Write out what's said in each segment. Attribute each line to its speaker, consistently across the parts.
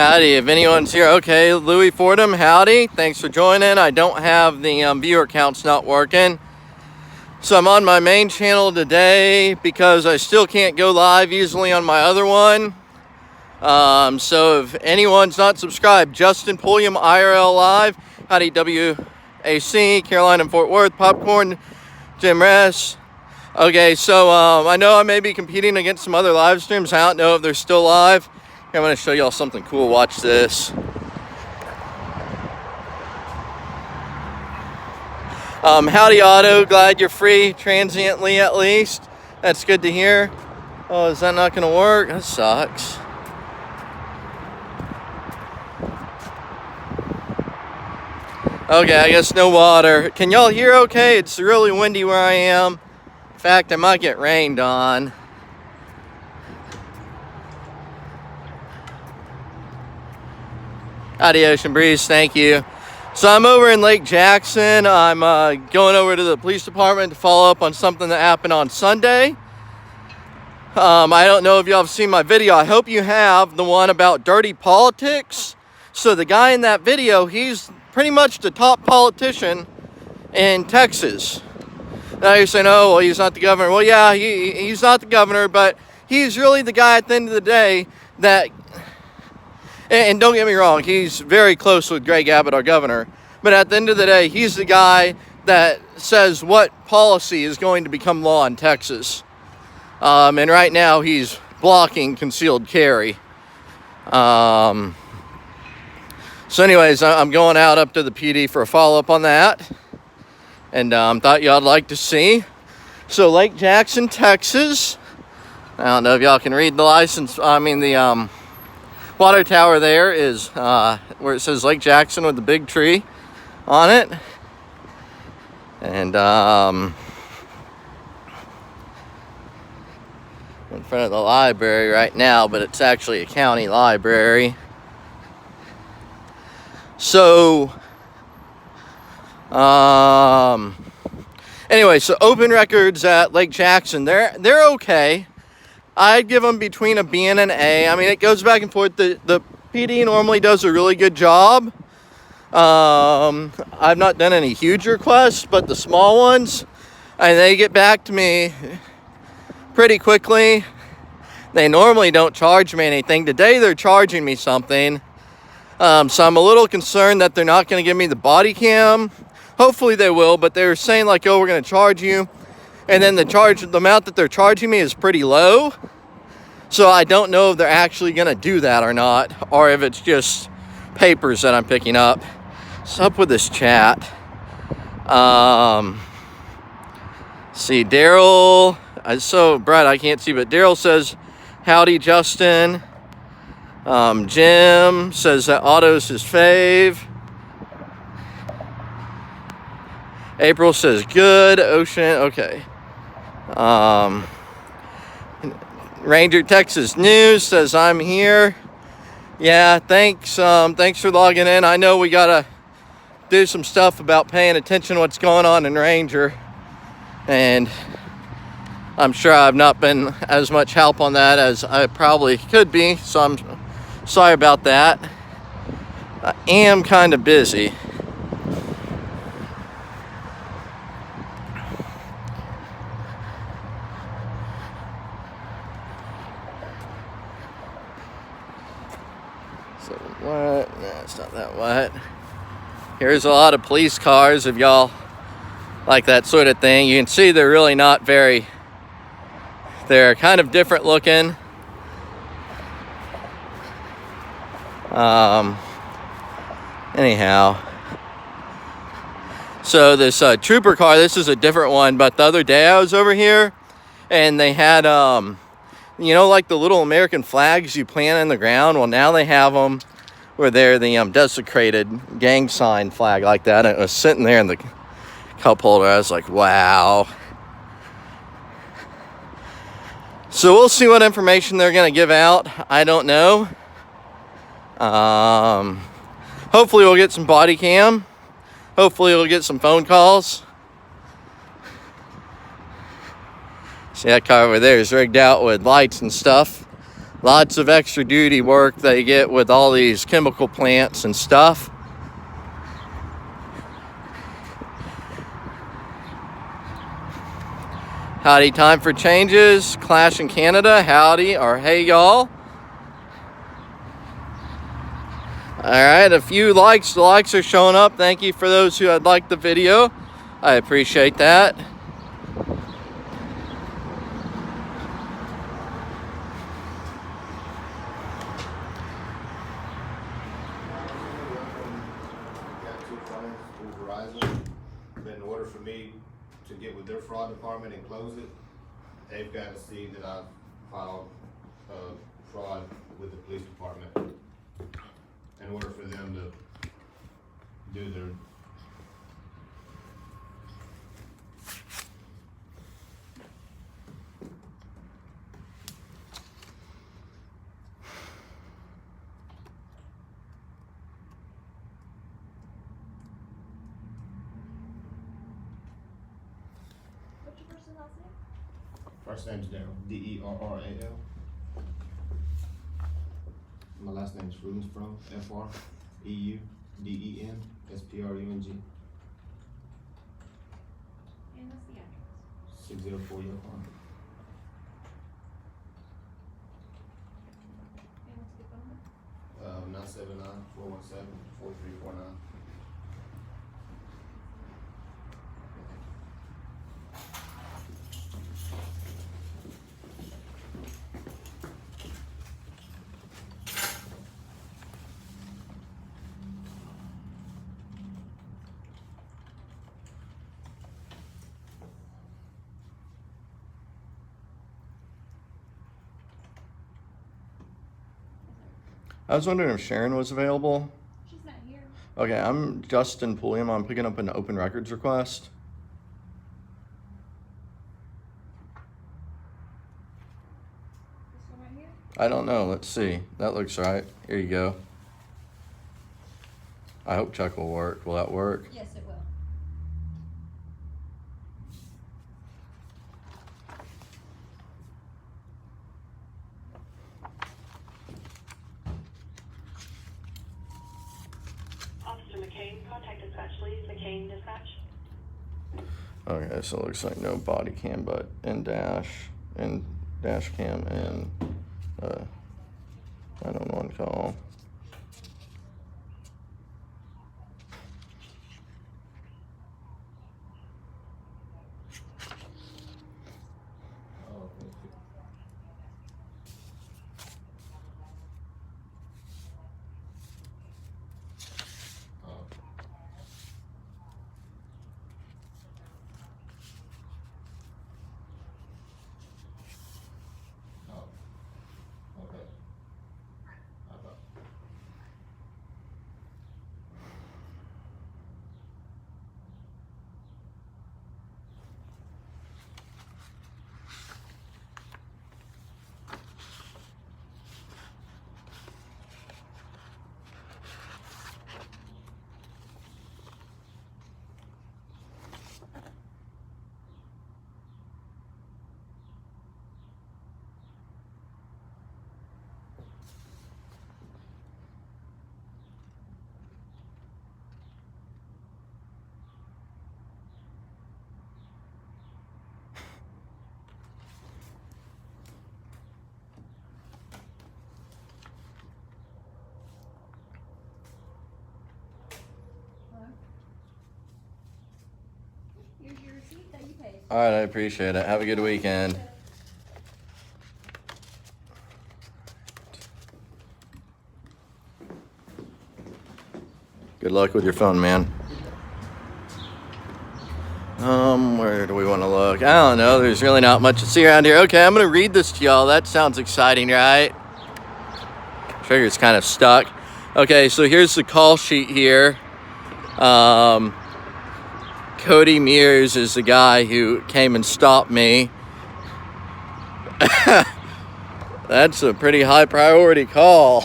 Speaker 1: Howdy, if anyone's here. Okay, Louis Fordham, howdy. Thanks for joining. I don't have the viewer counts not working. So I'm on my main channel today because I still can't go live easily on my other one. So if anyone's not subscribed, Justin Pulliam IRL Live, howdy WAC, Carolina and Fort Worth, Popcorn, Jim Ress. Okay, so I know I may be competing against some other live streams. I don't know if they're still live. Here, I'm going to show y'all something cool. Watch this. Howdy Otto, glad you're free, transiently at least. That's good to hear. Oh, is that not going to work? That sucks. Okay, I guess no water. Can y'all hear okay? It's really windy where I am. In fact, I might get rained on. Howdy Ocean Breeze, thank you. So I'm over in Lake Jackson. I'm going over to the police department to follow up on something that happened on Sunday. I don't know if y'all have seen my video. I hope you have, the one about dirty politics. So the guy in that video, he's pretty much the top politician in Texas. Now you're saying, oh, well, he's not the governor. Well, yeah, he's not the governor, but he's really the guy at the end of the day that... And don't get me wrong, he's very close with Greg Abbott, our governor. But at the end of the day, he's the guy that says what policy is going to become law in Texas. And right now, he's blocking concealed carry. So anyways, I'm going out up to the PD for a follow-up on that. And thought y'all would like to see. So Lake Jackson, Texas. I don't know if y'all can read the license. The water tower there is where it says Lake Jackson with the big tree on it. And in front of the library right now, but it's actually a county library. So anyway, so open records at Lake Jackson, they're okay. I'd give them between a B and an A. I mean, it goes back and forth. The PD normally does a really good job. I've not done any huge requests, but the small ones, and they get back to me pretty quickly. They normally don't charge me anything. Today they're charging me something. So I'm a little concerned that they're not going to give me the body cam. Hopefully they will, but they're saying like, oh, we're going to charge you. And then the amount that they're charging me is pretty low. So I don't know if they're actually going to do that or not, or if it's just papers that I'm picking up. What's up with this chat? See, Daryl, so Brad, I can't see, but Daryl says, howdy, Justin. Jim says that Otto's his fave. April says good. Ocean, okay. Ranger Texas News says I'm here. Yeah, thanks. Thanks for logging in. I know we gotta do some stuff about paying attention to what's going on in Ranger, and I'm sure I've not been as much help on that as I probably could be, so I'm sorry about that. I am kind of busy. So what? No, it's not that what. Here's a lot of police cars if y'all like that sort of thing. You can see they're really not very, they're kind of different looking. Anyhow, so this trooper car, this is a different one, but the other day I was over here and they had you know, like the little American flags you plant in the ground. Well, now they have them where they're the desecrated gang sign flag like that. And it was sitting there in the cup holder. I was like, wow. So we'll see what information they're going to give out. I don't know. Hopefully we'll get some body cam. Hopefully we'll get some phone calls. See, that car over there is rigged out with lights and stuff. Lots of extra duty work they get with all these chemical plants and stuff. Howdy, time for changes. Clash in Canada. Howdy, or hey y'all. All right, a few likes. The likes are showing up. Thank you for those who had liked the video. I appreciate that.
Speaker 2: In order for me to get with their fraud department and close it, they've got to see that I've filed fraud with the police department in order for them to do their. First name's Daryl, D-E-R-R-A-L. My last name's Freudenspro, F-R-E-U-D-E-N-S-P-R-U-N-G.
Speaker 3: And what's the address?
Speaker 2: 604 York Farm.
Speaker 3: And what's the phone number?
Speaker 2: 979-417-4349.
Speaker 1: I was wondering if Sharon was available.
Speaker 3: She's not here.
Speaker 1: Okay, I'm Justin Pulliam. I'm picking up an open records request.
Speaker 3: This one right here?
Speaker 1: I don't know. Let's see. That looks right. Here you go. I hope check will work. Will that work?
Speaker 3: Yes, it will.
Speaker 4: Officer McCain, contact dispatch, please. McCain, dispatch.
Speaker 1: Okay, so it looks like no body cam, but in dash cam and 911 call.
Speaker 3: Here's your receipt that you paid.
Speaker 1: All right, I appreciate it. Have a good weekend. Good luck with your phone, man. Where do we want to look? I don't know. There's really not much to see around here. Okay, I'm going to read this to y'all. That sounds exciting, right? Trigger's kind of stuck. Okay, so here's the call sheet here. Cody Mears is the guy who came and stopped me. That's a pretty high priority call.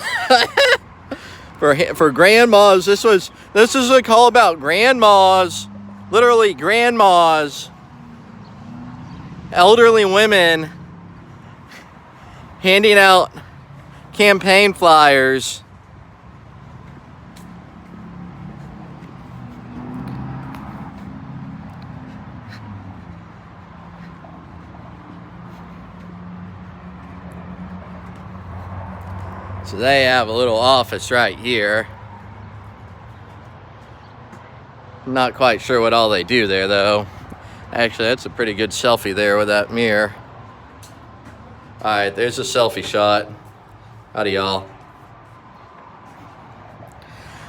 Speaker 1: For grandmas, this is a call about grandmas, literally grandmas, elderly women handing out campaign flyers. So they have a little office right here. Not quite sure what all they do there, though. Actually, that's a pretty good selfie there with that mirror. All right, there's a selfie shot. Howdy, y'all.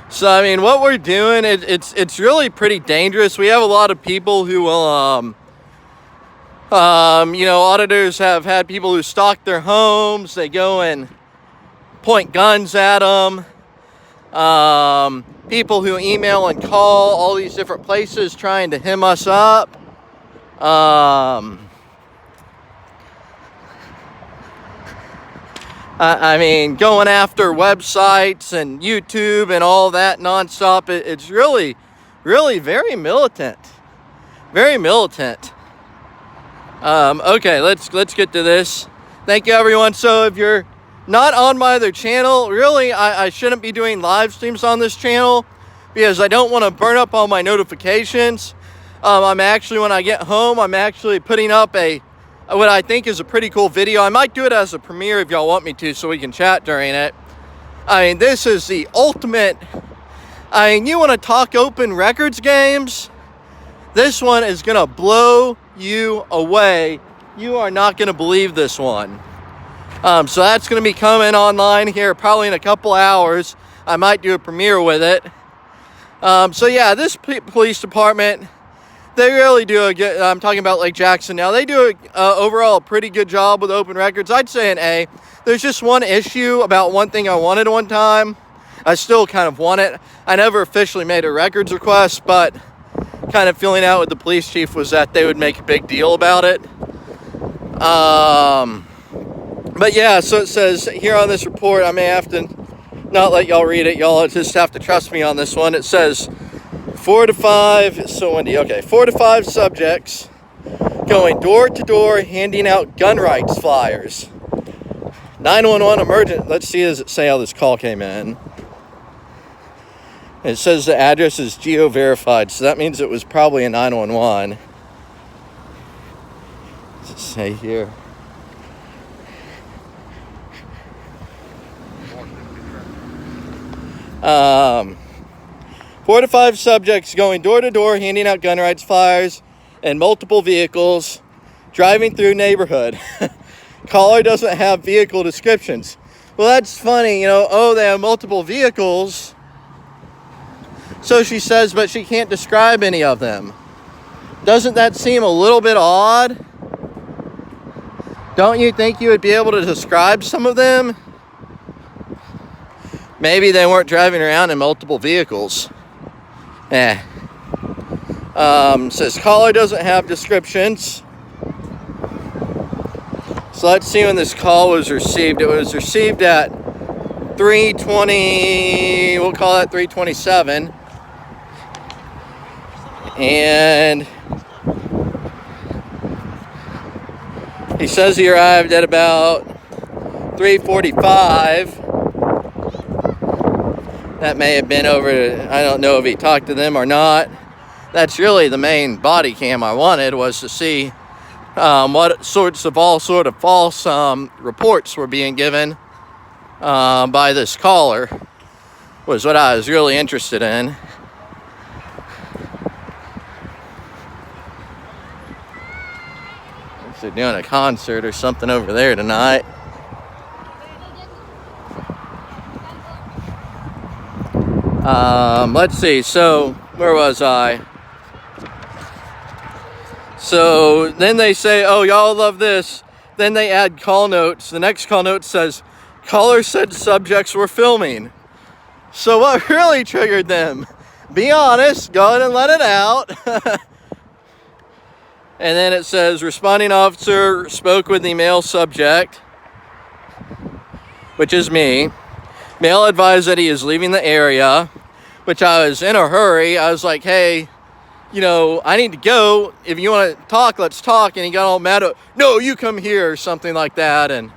Speaker 1: So, I mean, what we're doing, it's really pretty dangerous. We have a lot of people who will, you know, auditors have had people who stalk their homes. They go and point guns at them. People who email and call all these different places trying to hem us up. I mean, going after websites and YouTube and all that nonstop. It's really, really very militant. Very militant. Okay, let's get to this. Thank you, everyone. So if you're not on my other channel, really, I shouldn't be doing live streams on this channel because I don't want to burn up all my notifications. I'm actually, when I get home, I'm actually putting up what I think is a pretty cool video. I might do it as a premiere if y'all want me to, so we can chat during it. I mean, this is the ultimate. I mean, you want to talk open records games? This one is going to blow you away. You are not going to believe this one. So that's going to be coming online here probably in a couple hours. I might do a premiere with it. So yeah, this police department, they really do a good, I'm talking about Lake Jackson now, they do overall a pretty good job with open records. I'd say an A. There's just one issue about one thing I wanted one time. I still kind of want it. I never officially made a records request, but kind of feeling out with the police chief was that they would make a big deal about it. But yeah, so it says here on this report, I may have to not let y'all read it. Y'all just have to trust me on this one. It says 4 to 5, so Wendy, okay, 4 to 5 subjects going door to door handing out gun rights flyers. 911 emergent. Let's see, does it say how this call came in? It says the address is geo-verified, so that means it was probably a 911. Let's say here. Um, 4 to 5 subjects going door to door handing out gun rights flyers in multiple vehicles, driving through neighborhood. Caller doesn't have vehicle descriptions. Well, that's funny, you know. Oh, they have multiple vehicles. So she says, but she can't describe any of them. Doesn't that seem a little bit odd? Don't you think you would be able to describe some of them? Maybe they weren't driving around in multiple vehicles. Says caller doesn't have descriptions. So let's see when this call was received. It was received at 3:20, we'll call that 3:27. And he says he arrived at about 3:45. That may have been over, I don't know if he talked to them or not. That's really the main body cam I wanted, was to see what sorts of false reports were being given by this caller, was what I was really interested in. They're doing a concert or something over there tonight. Let's see, so where was I? So then they say, oh, y'all love this. Then they add call notes. The next call note says, caller said subjects were filming. So what really triggered them? Be honest, go ahead and let it out. And then it says, responding officer spoke with the male subject, which is me. Male advised that he is leaving the area, which I was in a hurry. I was like, hey, you know, I need to go. If you want to talk, let's talk. And he got all mad at, no, you come here, or something like that. And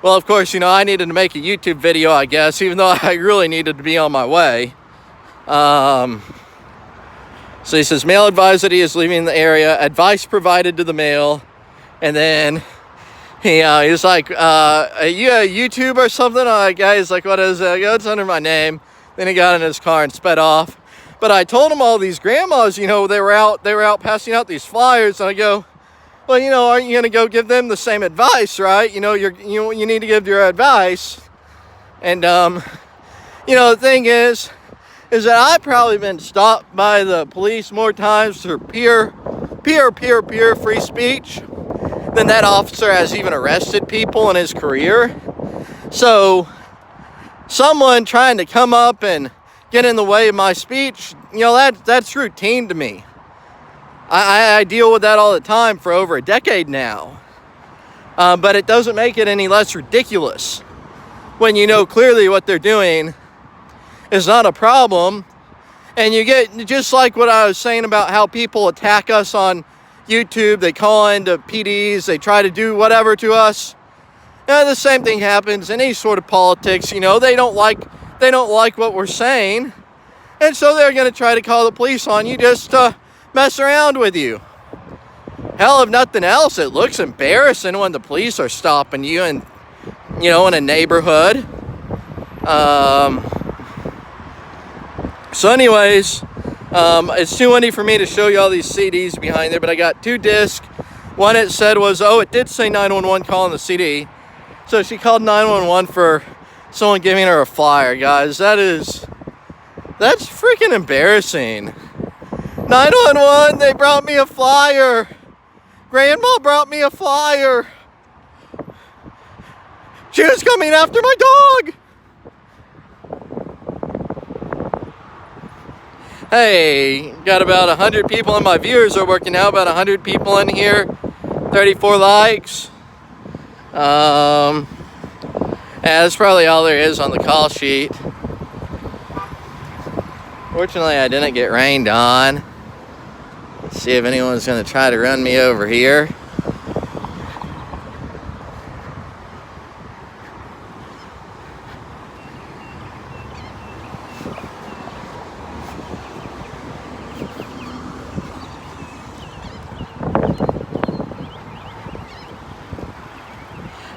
Speaker 1: Well, of course, you know, I needed to make a YouTube video, I guess, even though I really needed to be on my way. So he says, mail advised that he is leaving the area. Advice provided to the mail. And then he was like, are you a YouTuber or something? He's like, what is it? I go, it's under my name. Then he got in his car and sped off. But I told him all these grandmas, you know, they were out passing out these flyers. And I go, well, you know, aren't you going to go give them the same advice, right? You know, you need to give your advice. And, you know, the thing is that I've probably been stopped by the police more times for pure free speech than that officer has even arrested people in his career. So someone trying to come up and get in the way of my speech, you know, that's routine to me. I deal with that all the time for over a decade now. But it doesn't make it any less ridiculous when you know clearly what they're doing is not a problem. And you get, just like what I was saying about how people attack us on YouTube, they call into PDs, they try to do whatever to us. And the same thing happens in any sort of politics. You know, they don't like what we're saying, and so they're going to try to call the police on you just to mess around with you. Hell, if nothing else, it looks embarrassing when the police are stopping you and, you know, in a neighborhood. So anyways, it's too windy for me to show you all these CDs behind there, but I got 2 discs. One it said was, oh, it did say 911 calling the CD. So she called 911 for someone giving her a flyer, guys. That's freaking embarrassing. 911, they brought me a flyer. Grandma brought me a flyer. She was coming after my dog. Hey, got about 100 people, and my viewers are working now. About 100 people in here, 34 likes. Yeah, that's probably all there is on the call sheet. Fortunately, I didn't get rained on. Let's see if anyone's going to try to run me over here.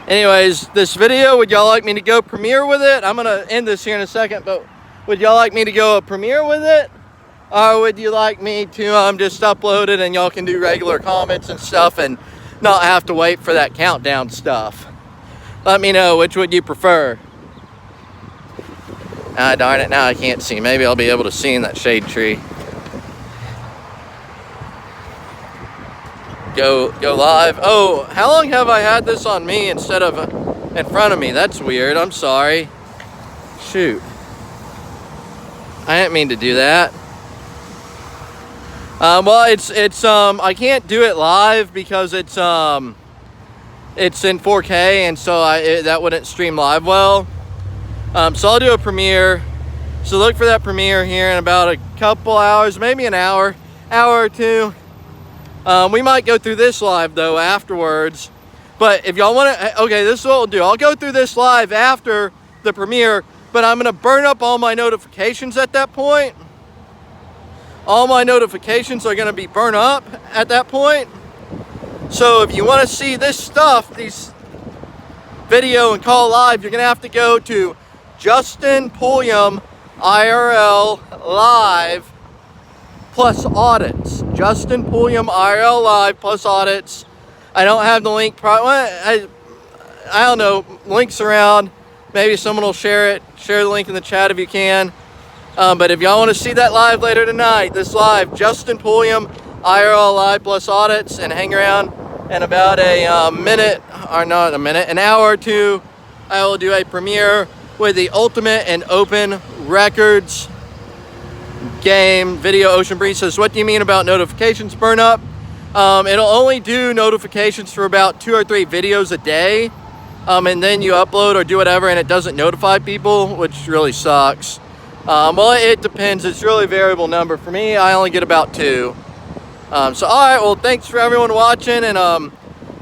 Speaker 1: Anyways, this video, would y'all like me to go premiere with it? I'm going to end this here in a second, but would y'all like me to go premiere with it? Or would you like me to just upload it and y'all can do regular comments and stuff and not have to wait for that countdown stuff? Let me know, which would you prefer? Ah, darn it, now I can't see. Maybe I'll be able to see in that shade tree. Go live. Oh, how long have I had this on me instead of in front of me? That's weird. I'm sorry. Shoot. I didn't mean to do that. Well, it's I can't do it live because it's in 4K, and so that wouldn't stream live well. So I'll do a premiere. So look for that premiere here in about a couple hours, maybe an hour or two. We might go through this live though afterwards, but if y'all want to, okay, this is what we'll do. I'll go through this live after the premiere, but I'm going to burn up all my notifications at that point. All my notifications are going to be burned up at that point. So if you want to see this stuff, these video and call live, you're going to have to go to Justin Pulliam IRL Live plus Audits. Justin Pulliam IRL Live plus Audits. I don't have the link. I don't know. Links around. Maybe someone will share it. Share the link in the chat if you can. But if y'all want to see that live later tonight, this live, Justin Pulliam IRL Live plus Audits, and hang around in about a minute, or not a minute, an hour or two, I will do a premiere with the Ultimate and Open Records game. Video Ocean Breeze says, what do you mean about notifications burn up? It'll only do notifications for about 2 or 3 videos a day, and then you upload or do whatever and it doesn't notify people, which really sucks. Well, it depends. It's really a variable number. For me, I only get about 2. So all right, well, thanks for everyone watching, and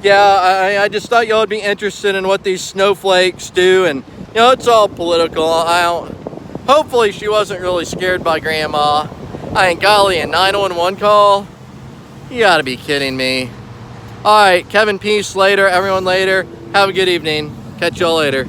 Speaker 1: Yeah, I just thought y'all would be interested in what these snowflakes do, and you know, it's all political. Hopefully she wasn't really scared by Grandma. I mean, golly, a 911 call? You gotta be kidding me. All right, Kevin, peace later. Everyone later. Have a good evening. Catch y'all later.